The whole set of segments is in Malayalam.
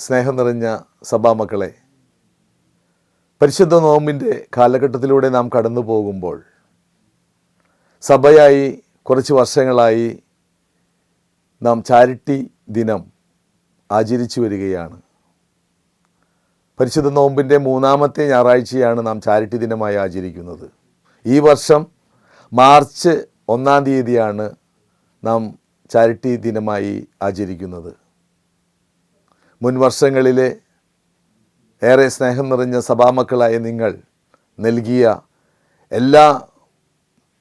സ്നേഹം നിറഞ്ഞ സഭാമക്കളെ, പരിശുദ്ധ നോമ്പിൻ്റെ കാലഘട്ടത്തിലൂടെ നാം കടന്നു പോകുമ്പോൾ സഭയായി കുറച്ച് വർഷങ്ങളായി നാം ചാരിറ്റി ദിനം ആചരിച്ചു വരികയാണ്. പരിശുദ്ധ നോമ്പിൻ്റെ 3-ാമത്തെ ഞായറാഴ്ചയാണ് നാം ചാരിറ്റി ദിനമായി ആചരിക്കുന്നത്. ഈ വർഷം മാർച്ച് 1-ാം തീയതിയാണ് നാം ചാരിറ്റി ദിനമായി ആചരിക്കുന്നത്. മുൻ വർഷങ്ങളിലെ ഏറെ സ്നേഹം നിറഞ്ഞ സഭാമക്കളായ നിങ്ങൾ നൽകിയ എല്ലാ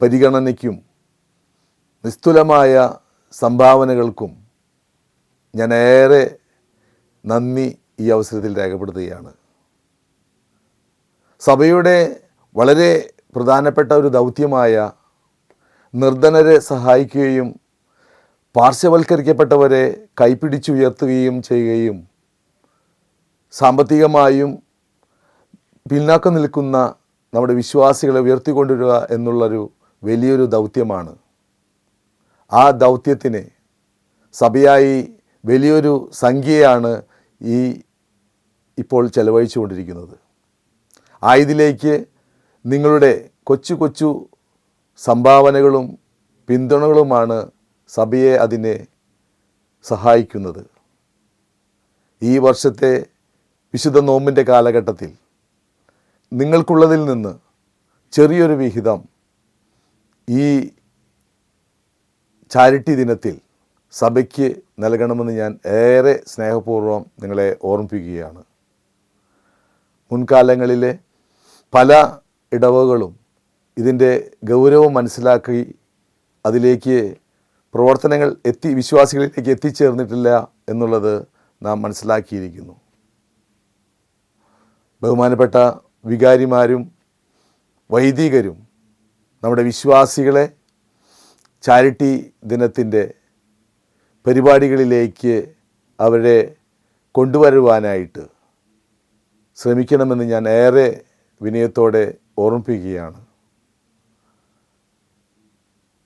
പരിഗണനയ്ക്കും നിസ്തുലമായ സംഭാവനകൾക്കും ഞാൻ ഏറെ നന്ദി ഈ അവസരത്തിൽ രേഖപ്പെടുത്തുകയാണ്. സഭയുടെ വളരെ പ്രധാനപ്പെട്ട ഒരു ദൗത്യമായ നിർധനരെ സഹായിക്കുകയും പാർശ്വവൽക്കരിക്കപ്പെട്ടവരെ കൈപിടിച്ചുയർത്തുകയും ചെയ്യുകയും സാമ്പത്തികമായും പിന്നാക്കം നിൽക്കുന്ന നമ്മുടെ വിശ്വാസികളെ ഉയർത്തിക്കൊണ്ടുവരിക എന്നുള്ളൊരു വലിയൊരു ദൗത്യമാണ്. ആ ദൗത്യത്തിന് സഭയായി വലിയൊരു സംഖ്യയാണ് ഇപ്പോൾ ചെലവഴിച്ചു കൊണ്ടിരിക്കുന്നത്. ഇതിലേക്ക് നിങ്ങളുടെ കൊച്ചു കൊച്ചു സംഭാവനകളും പിന്തുണകളുമാണ് സഭയെ അതിനെ സഹായിക്കുന്നത്. ഈ വർഷത്തെ വിശുദ്ധ നോമ്പിൻ്റെ കാലഘട്ടത്തിൽ നിങ്ങൾക്കുള്ളതിൽ നിന്ന് ചെറിയൊരു വിഹിതം ഈ ചാരിറ്റി ദിനത്തിൽ സഭയ്ക്ക് നൽകണമെന്ന് ഞാൻ ഏറെ സ്നേഹപൂർവ്വം നിങ്ങളെ ഓർമ്മിപ്പിക്കുകയാണ്. മുൻകാലങ്ങളിലെ പല ഇടവകളും ഇതിൻ്റെ ഗൗരവം മനസ്സിലാക്കി അതിലേക്ക് പ്രവർത്തനങ്ങൾ വിശ്വാസികളിലേക്ക് എത്തിച്ചേർന്നിട്ടില്ല എന്നുള്ളത് നാം മനസ്സിലാക്കിയിരിക്കുന്നു. ബഹുമാനപ്പെട്ട വികാരിമാരും വൈദികരും നമ്മുടെ വിശ്വാസികളെ ചാരിറ്റി ദിനത്തിൻ്റെ പരിപാടികളിലേക്ക് അവരെ കൊണ്ടുവരുവാനായിട്ട് ശ്രമിക്കണമെന്ന് ഞാൻ ഏറെ വിനയത്തോടെ ഓർമ്മിപ്പിക്കുകയാണ്.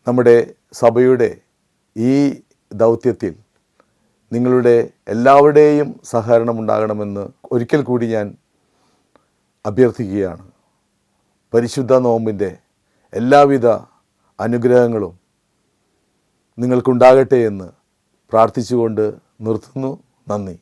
നമ്മുടെ സഭയുടെ ഈ ദൗത്യത്തിൽ നിങ്ങളുടെ എല്ലാവരുടെയും സഹകരണം ഉണ്ടാകണമെന്ന് ഒരിക്കൽ കൂടി ഞാൻ അഭ്യർത്ഥിക്കുകയാണ്. പരിശുദ്ധ നോമ്പിൻ്റെ എല്ലാവിധ അനുഗ്രഹങ്ങളും നിങ്ങൾക്കുണ്ടാകട്ടെ എന്ന് പ്രാർത്ഥിച്ചുകൊണ്ട് നിർത്തുന്നു. നന്ദി.